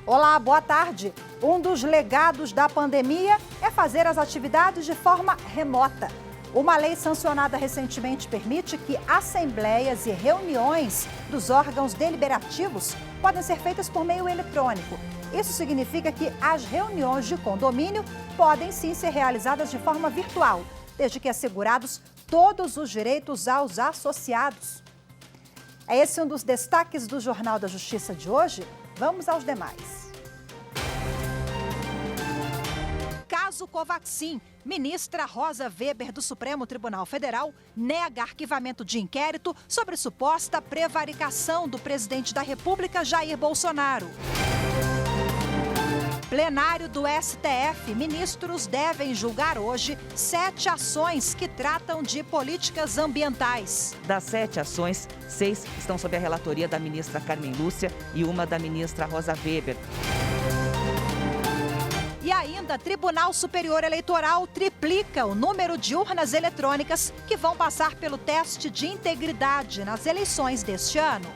Olá, boa tarde. Um dos legados da pandemia é fazer as atividades de forma remota. Uma lei sancionada recentemente permite que assembleias e reuniões dos órgãos deliberativos podem ser feitas por meio eletrônico. Isso significa que as reuniões de condomínio podem sim ser realizadas de forma virtual, desde que assegurados todos os direitos aos associados. É esse um dos destaques do Jornal da Justiça de hoje. Vamos aos demais. Caso Covaxin, ministra Rosa Weber do Supremo Tribunal Federal nega arquivamento de inquérito sobre suposta prevaricação do presidente da República, Jair Bolsonaro. Plenário do STF, ministros devem julgar hoje 7 ações que tratam de políticas ambientais. Das 7 ações, 6 estão sob a relatoria da ministra Carmen Lúcia e uma da ministra Rosa Weber. E ainda, Tribunal Superior Eleitoral triplica o número de urnas eletrônicas que vão passar pelo teste de integridade nas eleições deste ano.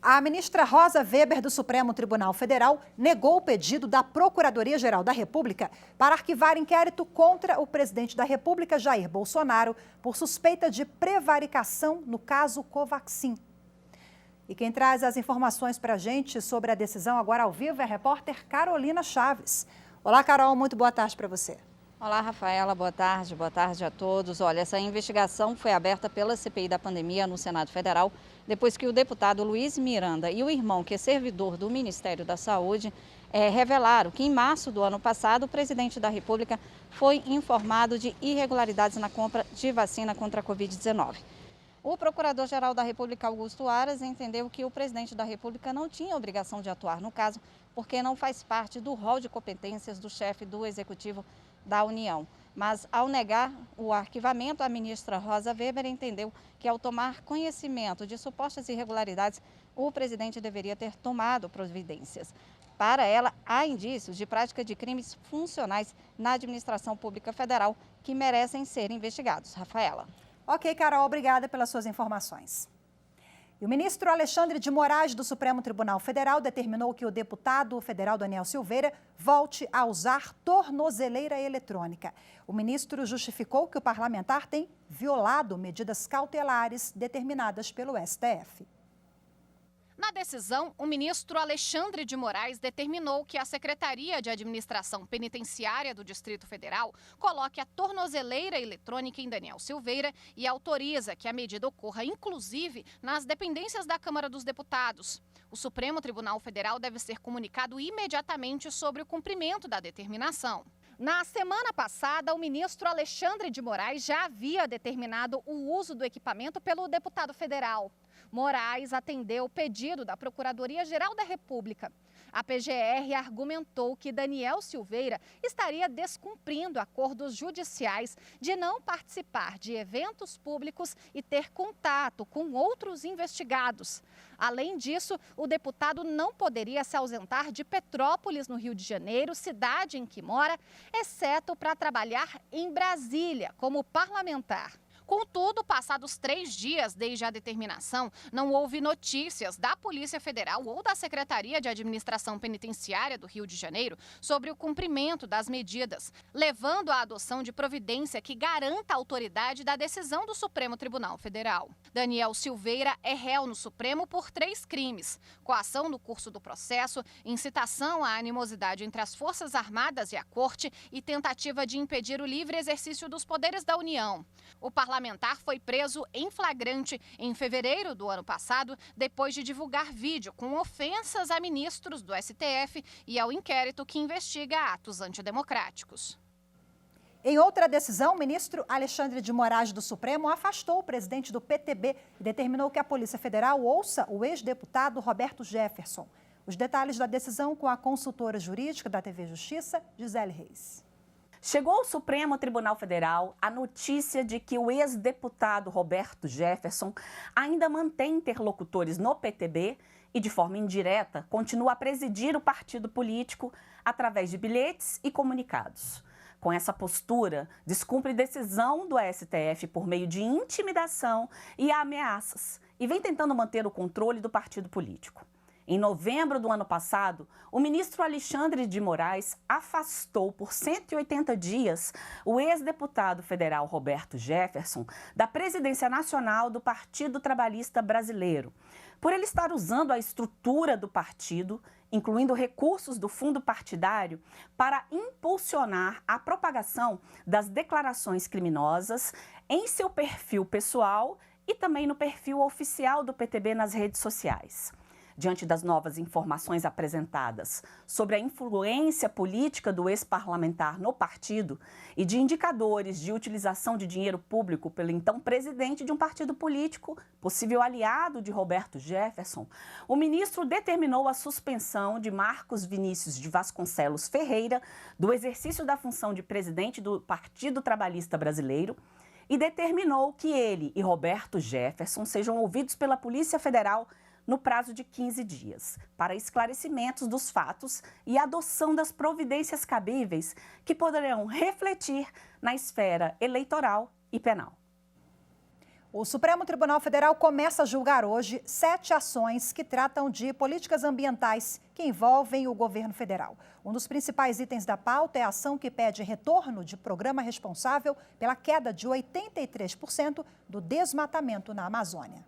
A ministra Rosa Weber do Supremo Tribunal Federal negou o pedido da Procuradoria-Geral da República para arquivar inquérito contra o presidente da República, Jair Bolsonaro, por suspeita de prevaricação no caso Covaxin. E quem traz as informações para a gente sobre a decisão agora ao vivo é a repórter Carolina Chaves. Olá, Carol, muito boa tarde para você. Olá, Rafaela, boa tarde a todos. Olha, essa investigação foi aberta pela CPI da pandemia no Senado Federal, depois que o deputado Luiz Miranda e o irmão, que é servidor do Ministério da Saúde, revelaram que em março do ano passado o presidente da República foi informado de irregularidades na compra de vacina contra a Covid-19. O Procurador-Geral da República, Augusto Aras, entendeu que o presidente da República não tinha obrigação de atuar no caso, porque não faz parte do rol de competências do chefe do Executivo da União. Mas, ao negar o arquivamento, a ministra Rosa Weber entendeu que, ao tomar conhecimento de supostas irregularidades, o presidente deveria ter tomado providências. Para ela, há indícios de prática de crimes funcionais na administração pública federal que merecem ser investigados. Rafaela. Ok, Carol, obrigada pelas suas informações. E o ministro Alexandre de Moraes, do Supremo Tribunal Federal, determinou que o deputado federal Daniel Silveira volte a usar tornozeleira eletrônica. O ministro justificou que o parlamentar tem violado medidas cautelares determinadas pelo STF. Na decisão, o ministro Alexandre de Moraes determinou que a Secretaria de Administração Penitenciária do Distrito Federal coloque a tornozeleira eletrônica em Daniel Silveira e autoriza que a medida ocorra, inclusive, nas dependências da Câmara dos Deputados. O Supremo Tribunal Federal deve ser comunicado imediatamente sobre o cumprimento da determinação. Na semana passada, o ministro Alexandre de Moraes já havia determinado o uso do equipamento pelo deputado federal. Moraes atendeu o pedido da Procuradoria-Geral da República. A PGR argumentou que Daniel Silveira estaria descumprindo acordos judiciais de não participar de eventos públicos e ter contato com outros investigados. Além disso, o deputado não poderia se ausentar de Petrópolis, no Rio de Janeiro, cidade em que mora, exceto para trabalhar em Brasília como parlamentar. Contudo, passados 3 dias desde a determinação, não houve notícias da Polícia Federal ou da Secretaria de Administração Penitenciária do Rio de Janeiro sobre o cumprimento das medidas, levando à adoção de providência que garanta a autoridade da decisão do Supremo Tribunal Federal. Daniel Silveira é réu no Supremo por 3 crimes: coação no curso do processo, incitação à animosidade entre as Forças Armadas e a Corte e tentativa de impedir o livre exercício dos poderes da União. O parlamentar foi preso em flagrante em fevereiro do ano passado, depois de divulgar vídeo com ofensas a ministros do STF e ao inquérito que investiga atos antidemocráticos. Em outra decisão, o ministro Alexandre de Moraes do Supremo afastou o presidente do PTB e determinou que a Polícia Federal ouça o ex-deputado Roberto Jefferson. Os detalhes da decisão com a consultora jurídica da TV Justiça, Gisele Reis. Chegou ao Supremo Tribunal Federal a notícia de que o ex-deputado Roberto Jefferson ainda mantém interlocutores no PTB e, de forma indireta, continua a presidir o partido político através de bilhetes e comunicados. Com essa postura, descumpre decisão do STF por meio de intimidação e ameaças e vem tentando manter o controle do partido político. Em novembro do ano passado, o ministro Alexandre de Moraes afastou por 180 dias o ex-deputado federal Roberto Jefferson da presidência nacional do Partido Trabalhista Brasileiro, por ele estar usando a estrutura do partido, incluindo recursos do fundo partidário, para impulsionar a propagação das declarações criminosas em seu perfil pessoal e também no perfil oficial do PTB nas redes sociais. Diante das novas informações apresentadas sobre a influência política do ex-parlamentar no partido e de indicadores de utilização de dinheiro público pelo então presidente de um partido político, possível aliado de Roberto Jefferson, o ministro determinou a suspensão de Marcos Vinícius de Vasconcelos Ferreira do exercício da função de presidente do Partido Trabalhista Brasileiro e determinou que ele e Roberto Jefferson sejam ouvidos pela Polícia Federal no prazo de 15 dias, para esclarecimentos dos fatos e adoção das providências cabíveis que poderão refletir na esfera eleitoral e penal. O Supremo Tribunal Federal começa a julgar hoje 7 ações que tratam de políticas ambientais que envolvem o governo federal. Um dos principais itens da pauta é a ação que pede retorno de programa responsável pela queda de 83% do desmatamento na Amazônia.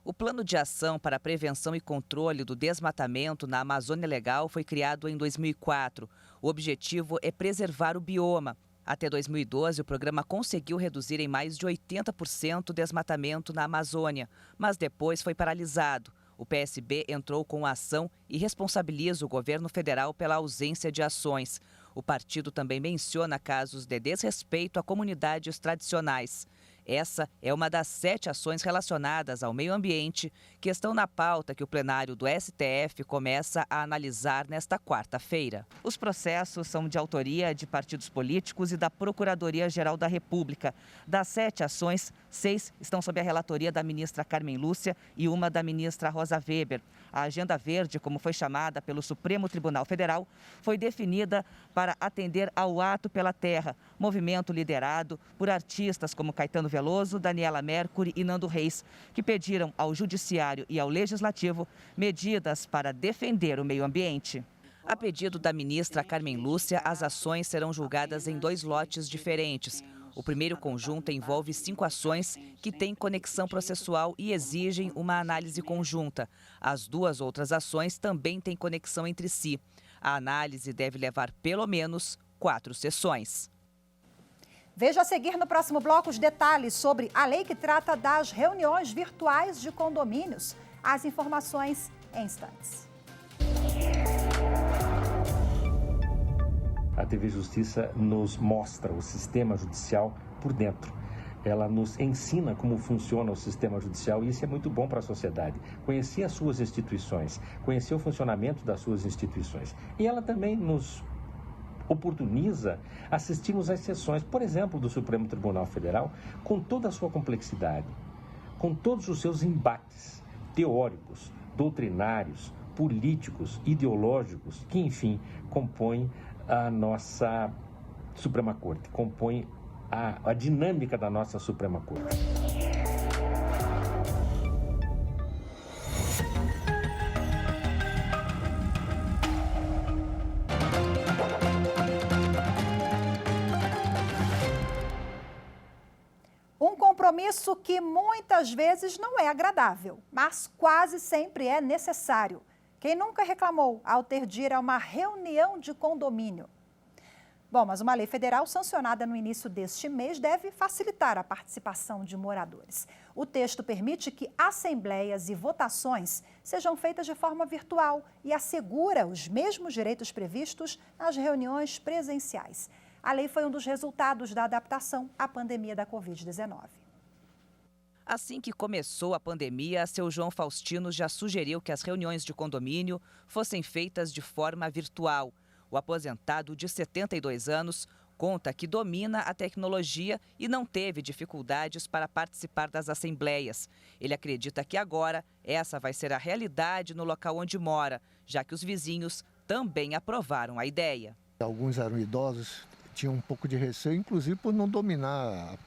O Plano de Ação para a Prevenção e Controle do Desmatamento na Amazônia Legal foi criado em 2004. O objetivo é preservar o bioma. Até 2012, o programa conseguiu reduzir em mais de 80% o desmatamento na Amazônia, mas depois foi paralisado. O PSB entrou com a ação e responsabiliza o governo federal pela ausência de ações. O partido também menciona casos de desrespeito a comunidades tradicionais. Essa é uma das 7 ações relacionadas ao meio ambiente que estão na pauta que o plenário do STF começa a analisar nesta quarta-feira. Os processos são de autoria de partidos políticos e da Procuradoria-Geral da República. Das 7 ações, 6 estão sob a relatoria da ministra Carmen Lúcia e uma da ministra Rosa Weber. A Agenda Verde, como foi chamada pelo Supremo Tribunal Federal, foi definida para atender ao Ato pela Terra, movimento liderado por artistas como Caetano Veloso, Daniela Mercury e Nando Reis, que pediram ao Judiciário e ao Legislativo medidas para defender o meio ambiente. A pedido da ministra Carmen Lúcia, as ações serão julgadas em 2 lotes diferentes. O primeiro conjunto envolve 5 ações que têm conexão processual e exigem uma análise conjunta. As 2 outras ações também têm conexão entre si. A análise deve levar pelo menos 4 sessões. Veja a seguir no próximo bloco os detalhes sobre a lei que trata das reuniões virtuais de condomínios. As informações em instantes. A TV Justiça nos mostra o sistema judicial por dentro. Ela nos ensina como funciona o sistema judicial e isso é muito bom para a sociedade. Conhecer as suas instituições, conhecer o funcionamento das suas instituições. E ela também nos oportuniza assistirmos às sessões, por exemplo, do Supremo Tribunal Federal, com toda a sua complexidade, com todos os seus embates teóricos, doutrinários, políticos, ideológicos, que, enfim, compõem a nossa Suprema Corte, compõem a dinâmica da nossa Suprema Corte. Um compromisso que muitas vezes não é agradável, mas quase sempre é necessário. Quem nunca reclamou ao ter de ir a uma reunião de condomínio? Bom, mas uma lei federal sancionada no início deste mês deve facilitar a participação de moradores. O texto permite que assembleias e votações sejam feitas de forma virtual e assegura os mesmos direitos previstos nas reuniões presenciais. A lei foi um dos resultados da adaptação à pandemia da Covid-19. Assim que começou a pandemia, seu João Faustino já sugeriu que as reuniões de condomínio fossem feitas de forma virtual. O aposentado de 72 anos conta que domina a tecnologia e não teve dificuldades para participar das assembleias. Ele acredita que agora essa vai ser a realidade no local onde mora, já que os vizinhos também aprovaram a ideia. Alguns eram idosos tinham um pouco de receio, inclusive por não dominar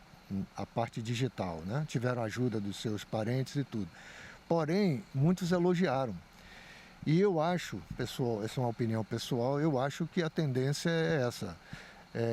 a parte digital, né? Tiveram ajuda dos seus parentes e tudo. Porém, muitos elogiaram. E eu acho, pessoal, essa é uma opinião pessoal, eu acho que a tendência é essa,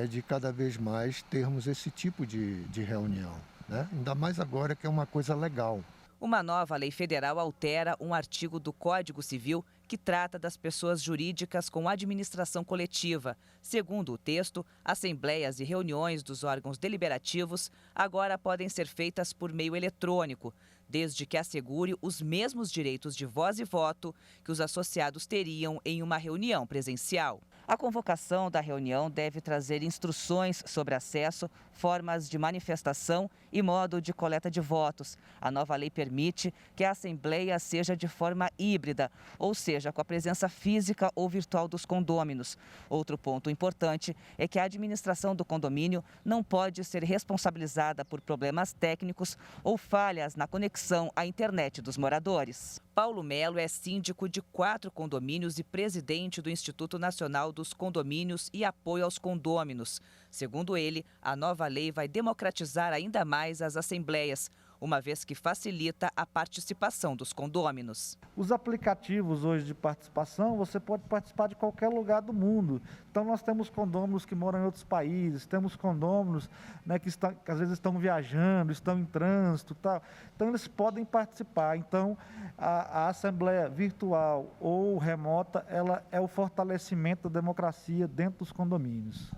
de cada vez mais termos esse tipo de reunião, né? Ainda mais agora que é uma coisa legal. Uma nova lei federal altera um artigo do Código Civil que trata das pessoas jurídicas com administração coletiva. Segundo o texto, assembleias e reuniões dos órgãos deliberativos agora podem ser feitas por meio eletrônico, desde que assegure os mesmos direitos de voz e voto que os associados teriam em uma reunião presencial. A convocação da reunião deve trazer instruções sobre acesso, formas de manifestação e modo de coleta de votos. A nova lei permite que a assembleia seja de forma híbrida, ou seja, com a presença física ou virtual dos condôminos. Outro ponto importante é que a administração do condomínio não pode ser responsabilizada por problemas técnicos ou falhas na conexão à internet dos moradores. Paulo Melo é síndico de 4 condomínios e presidente do Instituto Nacional dos Condomínios e Apoio aos Condôminos. Segundo ele, a nova lei vai democratizar ainda mais as assembleias, uma vez que facilita a participação dos condôminos. Os aplicativos hoje de participação, você pode participar de qualquer lugar do mundo. Então nós temos condôminos que moram em outros países, temos condôminos, né, que às vezes estão viajando, estão em trânsito, tal. Então eles podem participar. Então a assembleia virtual ou remota, ela é o fortalecimento da democracia dentro dos condomínios.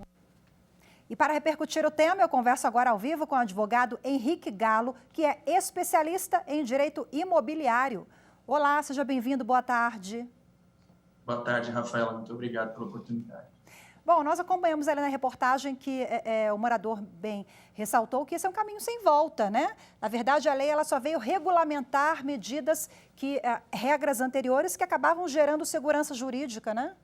E para repercutir o tema, eu converso agora ao vivo com o advogado Henrique Galo, que é especialista em direito imobiliário. Olá, seja bem-vindo, boa tarde. Boa tarde, Rafaela, muito obrigado pela oportunidade. Bom, nós acompanhamos ali na reportagem que o morador bem ressaltou que esse é um caminho sem volta, né? Na verdade, a lei ela só veio regulamentar medidas regras anteriores que acabavam gerando segurança jurídica, né?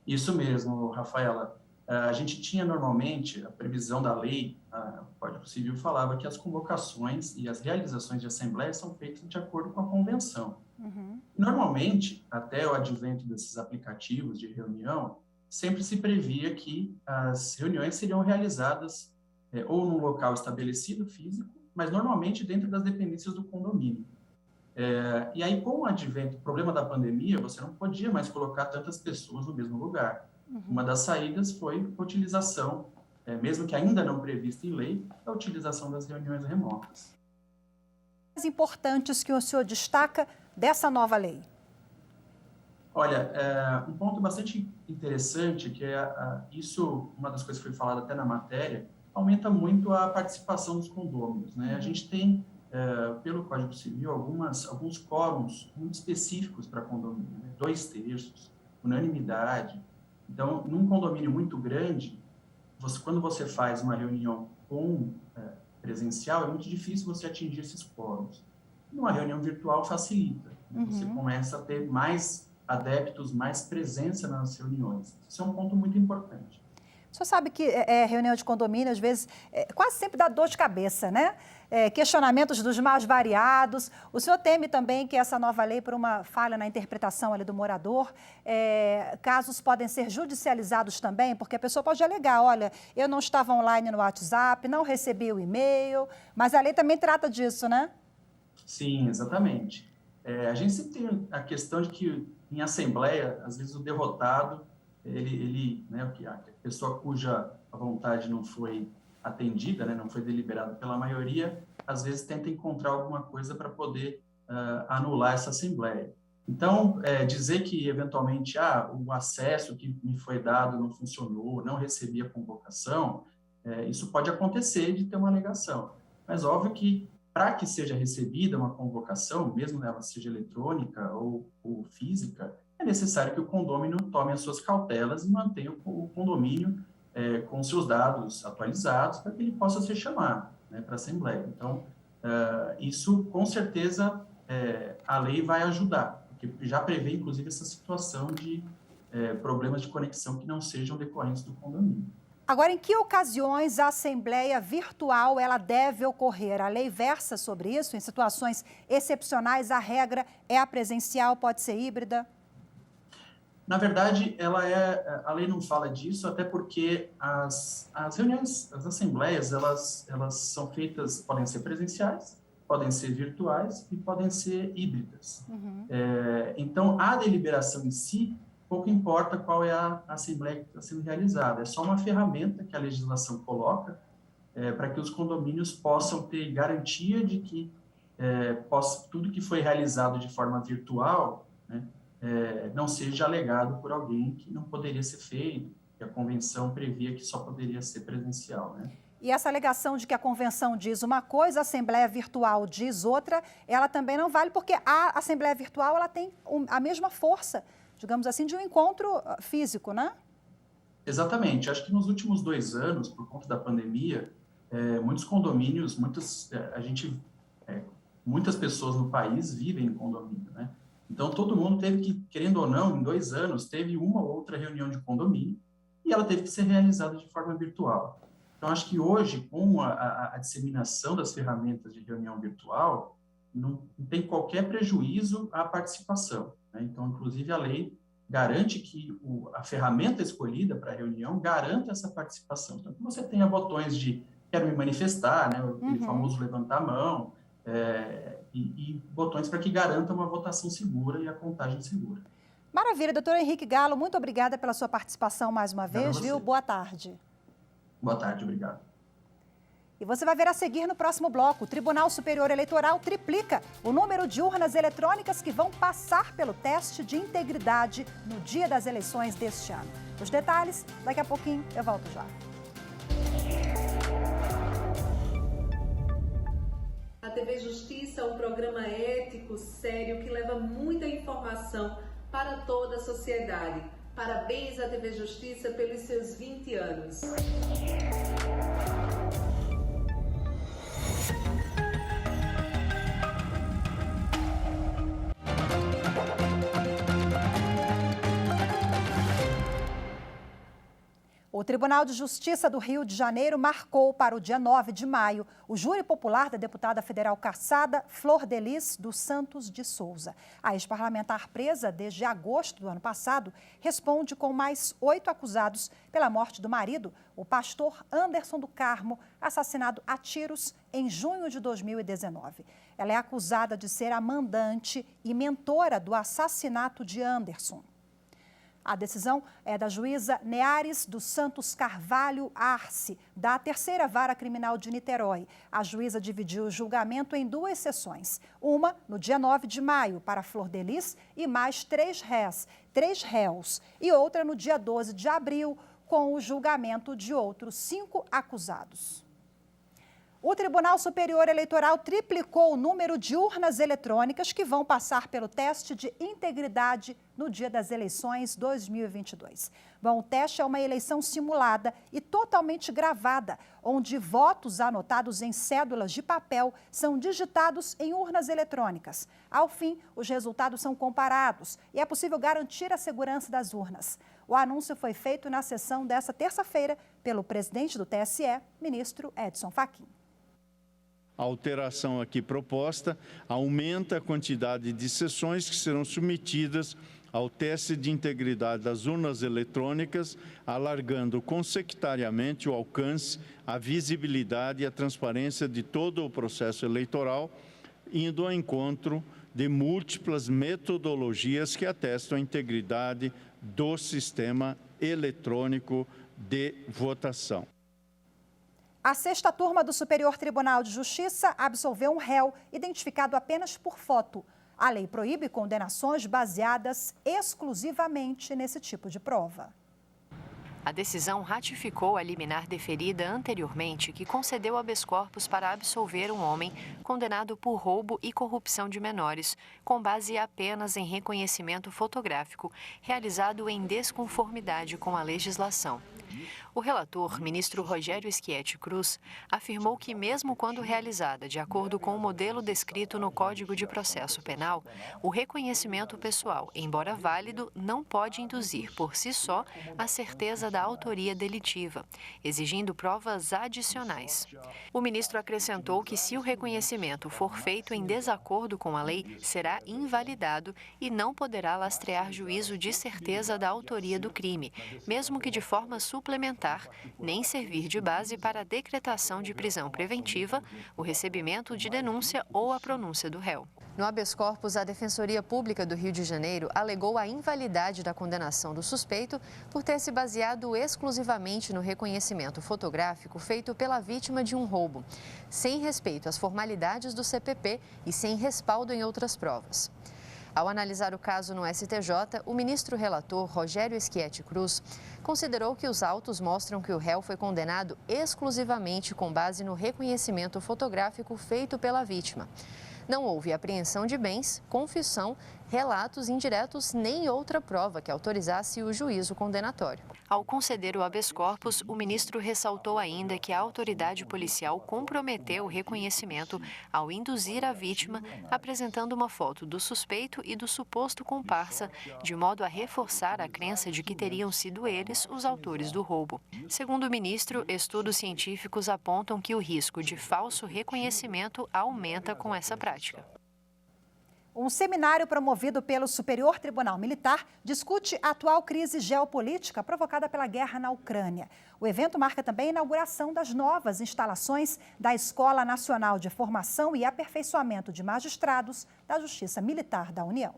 Isso mesmo, Rafaela. A gente tinha normalmente a previsão da lei, o Código Civil falava que as convocações e as realizações de assembleias são feitas de acordo com a convenção. Uhum. Normalmente, até o advento desses aplicativos de reunião, sempre se previa que as reuniões seriam realizadas ou num local estabelecido físico, mas normalmente dentro das dependências do condomínio. E aí, com o advento, o problema da pandemia, você não podia mais colocar tantas pessoas no mesmo lugar. Uhum. Uma das saídas foi a utilização, mesmo que ainda não prevista em lei, a utilização das reuniões remotas. As importantes que o senhor destaca dessa nova lei? Olha, um ponto bastante interessante, que isso, uma das coisas que foi falada até na matéria, aumenta muito a participação dos condôminos, né? A gente tem, pelo Código Civil, alguns quórums muito específicos para condomínio, né? 2/3, unanimidade. Então, num condomínio muito grande, quando você faz uma reunião presencial, é muito difícil você atingir esses quórums. Numa reunião virtual facilita. Uhum. Você começa a ter mais adeptos, mais presença nas reuniões. Isso é um ponto muito importante. O senhor sabe que reunião de condomínio, às vezes, quase sempre dá dor de cabeça, né? Questionamentos dos mais variados. O senhor teme também que essa nova lei, por uma falha na interpretação ali do morador, casos podem ser judicializados também? Porque a pessoa pode alegar, olha, eu não estava online no WhatsApp, não recebi o e-mail, mas a lei também trata disso, né? Sim, exatamente. A gente sempre tem a questão de que, em assembleia, às vezes o derrotado, né, a pessoa cuja vontade não foi atendida, né, não foi deliberada pela maioria, às vezes tenta encontrar alguma coisa para poder anular essa assembleia. Então, dizer que, eventualmente, o acesso que me foi dado não funcionou, não recebi a convocação, isso pode acontecer de ter uma alegação. Mas, óbvio que, para que seja recebida uma convocação, mesmo ela seja eletrônica ou física, é necessário que o condômino tome as suas cautelas e mantenha o condomínio com seus dados atualizados para que ele possa ser chamado, né, para a Assembleia. Então, isso, com certeza, a lei vai ajudar, porque já prevê, inclusive, essa situação de problemas de conexão que não sejam decorrentes do condomínio. Agora, em que ocasiões a assembleia virtual ela deve ocorrer? A lei versa sobre isso? Em situações excepcionais, a regra é a presencial, pode ser híbrida? Na verdade, a lei não fala disso, até porque as reuniões, as assembleias, elas são feitas, podem ser presenciais, podem ser virtuais e podem ser híbridas. Então, a deliberação em si, pouco importa qual é a assembleia que está sendo realizada, é só uma ferramenta que a legislação coloca para que os condomínios possam ter garantia de que tudo que foi realizado de forma virtual, né, não seja alegado por alguém que não poderia ser feito, que a convenção previa que só poderia ser presencial, né? E essa alegação de que a convenção diz uma coisa, a assembleia virtual diz outra, ela também não vale, porque a assembleia virtual ela tem a mesma força, digamos assim, de um encontro físico, né? Exatamente. Acho que nos últimos 2 anos, por conta da pandemia, muitos condomínios, muitas pessoas no país vivem em condomínio, né? Então, todo mundo teve que, querendo ou não, em 2 anos, teve uma ou outra reunião de condomínio e ela teve que ser realizada de forma virtual. Então, acho que hoje, com a disseminação das ferramentas de reunião virtual, não tem qualquer prejuízo à participação, né? Então, inclusive, a lei garante que a ferramenta escolhida para a reunião garanta essa participação. Então, que você tenha botões de quero me manifestar, né, o famoso levantar a mão, e botões para que garanta uma votação segura e a contagem segura. Maravilha, doutor Henrique Galo, muito obrigada pela sua participação mais uma vez, viu? Boa tarde. Boa tarde, obrigado. E você vai ver a seguir no próximo bloco. O Tribunal Superior Eleitoral triplica o número de urnas eletrônicas que vão passar pelo teste de integridade no dia das eleições deste ano. Os detalhes, daqui a pouquinho, eu volto já. A TV Justiça é um programa ético, sério, que leva muita informação para toda a sociedade. Parabéns à TV Justiça pelos seus 20 anos. O Tribunal de Justiça do Rio de Janeiro marcou para o dia 9 de maio o júri popular da deputada federal cassada Flor Delis dos Santos de Souza. A ex-parlamentar presa desde agosto do ano passado responde com mais 8 acusados pela morte do marido, o pastor Anderson do Carmo, assassinado a tiros em junho de 2019. Ela é acusada de ser a mandante e mentora do assassinato de Anderson. A decisão é da juíza Neares dos Santos Carvalho Arce, da 3ª Vara Criminal de Niterói. A juíza dividiu o julgamento em 2 sessões. Uma no dia 9 de maio para Flor Delis e mais 3 réus. E outra no dia 12 de abril com o julgamento de outros 5 acusados. O Tribunal Superior Eleitoral triplicou o número de urnas eletrônicas que vão passar pelo teste de integridade no dia das eleições 2022. Bom, o teste é uma eleição simulada e totalmente gravada, onde votos anotados em cédulas de papel são digitados em urnas eletrônicas. Ao fim, os resultados são comparados e é possível garantir a segurança das urnas. O anúncio foi feito na sessão desta terça-feira pelo presidente do TSE, ministro Edson Fachin. A alteração aqui proposta aumenta a quantidade de sessões que serão submetidas ao teste de integridade das urnas eletrônicas, alargando consecutivamente o alcance, a visibilidade e a transparência de todo o processo eleitoral, indo ao encontro de múltiplas metodologias que atestam a integridade do sistema eletrônico de votação. A 6ª turma do Superior Tribunal de Justiça absolveu um réu identificado apenas por foto. A lei proíbe condenações baseadas exclusivamente nesse tipo de prova. A decisão ratificou a liminar deferida anteriormente, que concedeu habeas corpus para absolver um homem condenado por roubo e corrupção de menores, com base apenas em reconhecimento fotográfico, realizado em desconformidade com a legislação. O relator, ministro Rogério Schietti Cruz, afirmou que mesmo quando realizada de acordo com o modelo descrito no Código de Processo Penal, o reconhecimento pessoal, embora válido, não pode induzir por si só a certeza da autoria delitiva, exigindo provas adicionais. O ministro acrescentou que se o reconhecimento for feito em desacordo com a lei, será invalidado e não poderá lastrear juízo de certeza da autoria do crime, mesmo que de forma suplementar, nem servir de base para a decretação de prisão preventiva, o recebimento de denúncia ou a pronúncia do réu. No habeas corpus, a Defensoria Pública do Rio de Janeiro alegou a invalidade da condenação do suspeito por ter se baseado exclusivamente no reconhecimento fotográfico feito pela vítima de um roubo, sem respeito às formalidades do CPP e sem respaldo em outras provas. Ao analisar o caso no STJ, o ministro relator Rogério Schietti Cruz considerou que os autos mostram que o réu foi condenado exclusivamente com base no reconhecimento fotográfico feito pela vítima. Não houve apreensão de bens, confissão, relatos indiretos nem outra prova que autorizasse o juízo condenatório. Ao conceder o habeas corpus, o ministro ressaltou ainda que a autoridade policial comprometeu o reconhecimento ao induzir a vítima, apresentando uma foto do suspeito e do suposto comparsa, de modo a reforçar a crença de que teriam sido eles os autores do roubo. Segundo o ministro, estudos científicos apontam que o risco de falso reconhecimento aumenta com essa prática. Um seminário promovido pelo Superior Tribunal Militar discute a atual crise geopolítica provocada pela guerra na Ucrânia. O evento marca também a inauguração das novas instalações da Escola Nacional de Formação e Aperfeiçoamento de Magistrados da Justiça Militar da União.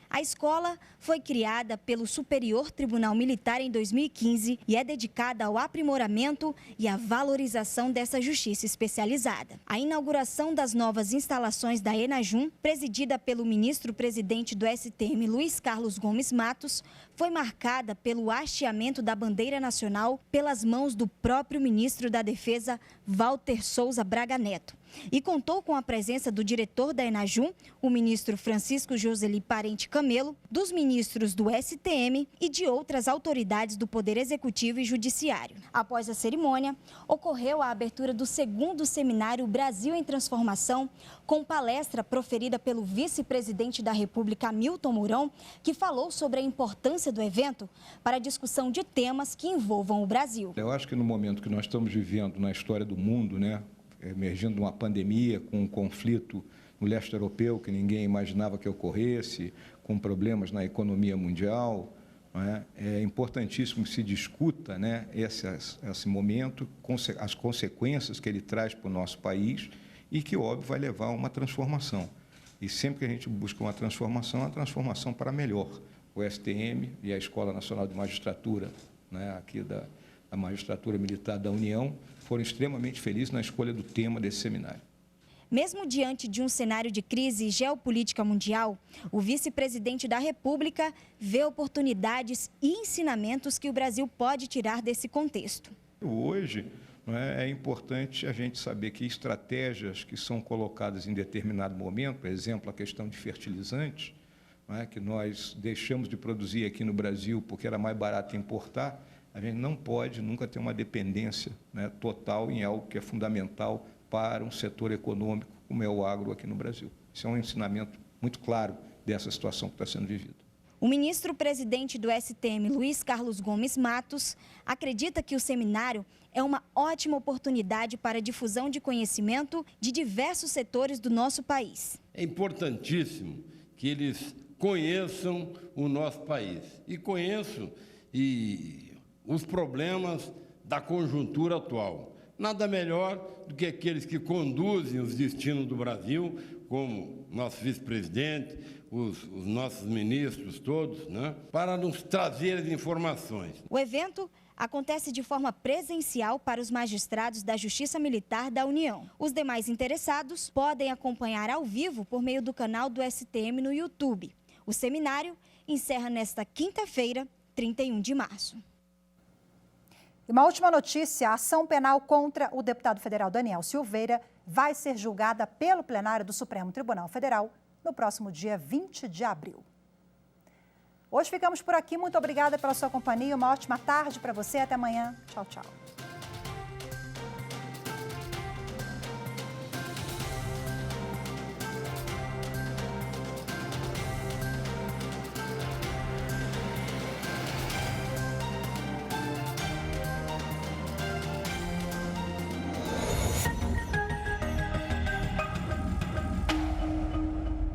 A escola foi criada pelo Superior Tribunal Militar em 2015 e é dedicada ao aprimoramento e à valorização dessa justiça especializada. A inauguração das novas instalações da Enajum, presidida pelo ministro-presidente do STM, Luiz Carlos Gomes Matos, foi marcada pelo hasteamento da bandeira nacional pelas mãos do próprio ministro da Defesa, Walter Souza Braga Neto. E contou com a presença do diretor da Enajum, o ministro Francisco Joseli Parente Camelo, dos ministros do STM e de outras autoridades do Poder Executivo e Judiciário. Após a cerimônia, ocorreu a abertura do segundo seminário Brasil em Transformação, com palestra proferida pelo vice-presidente da República, Hamilton Mourão, que falou sobre a importância do evento para a discussão de temas que envolvam o Brasil. Eu acho que no momento que nós estamos vivendo na história do mundo, emergindo uma pandemia, com um conflito no leste europeu que ninguém imaginava que ocorresse, com problemas na economia mundial, é importantíssimo que se discuta esse momento, as consequências que ele traz para o nosso país e que, óbvio, vai levar a uma transformação. E sempre que a gente busca uma transformação para melhor. O STM e a Escola Nacional de Magistratura, aqui da Magistratura Militar da União, foram extremamente felizes na escolha do tema desse seminário. Mesmo diante de um cenário de crise geopolítica mundial, o vice-presidente da República vê oportunidades e ensinamentos que o Brasil pode tirar desse contexto. Hoje, é importante a gente saber que estratégias que são colocadas em determinado momento, por exemplo, a questão de fertilizantes, que nós deixamos de produzir aqui no Brasil porque era mais barato importar, a gente não pode nunca ter uma dependência total em algo que é fundamental para um setor econômico como é o agro aqui no Brasil. Isso é um ensinamento muito claro dessa situação que está sendo vivida. O ministro-presidente do STM, Luiz Carlos Gomes Matos, acredita que o seminário é uma ótima oportunidade para a difusão de conhecimento de diversos setores do nosso país. É importantíssimo que eles conheçam o nosso país e conheçam os problemas da conjuntura atual. Nada melhor do que aqueles que conduzem os destinos do Brasil, como nosso vice-presidente, os nossos ministros todos, para nos trazer as informações. O evento acontece de forma presencial para os magistrados da Justiça Militar da União. Os demais interessados podem acompanhar ao vivo por meio do canal do STM no YouTube. O seminário encerra nesta quinta-feira, 31 de março. E uma última notícia, a ação penal contra o deputado federal Daniel Silveira vai ser julgada pelo plenário do Supremo Tribunal Federal no próximo dia 20 de abril. Hoje ficamos por aqui. Muito obrigada pela sua companhia. Uma ótima tarde para você. Até amanhã. Tchau, tchau.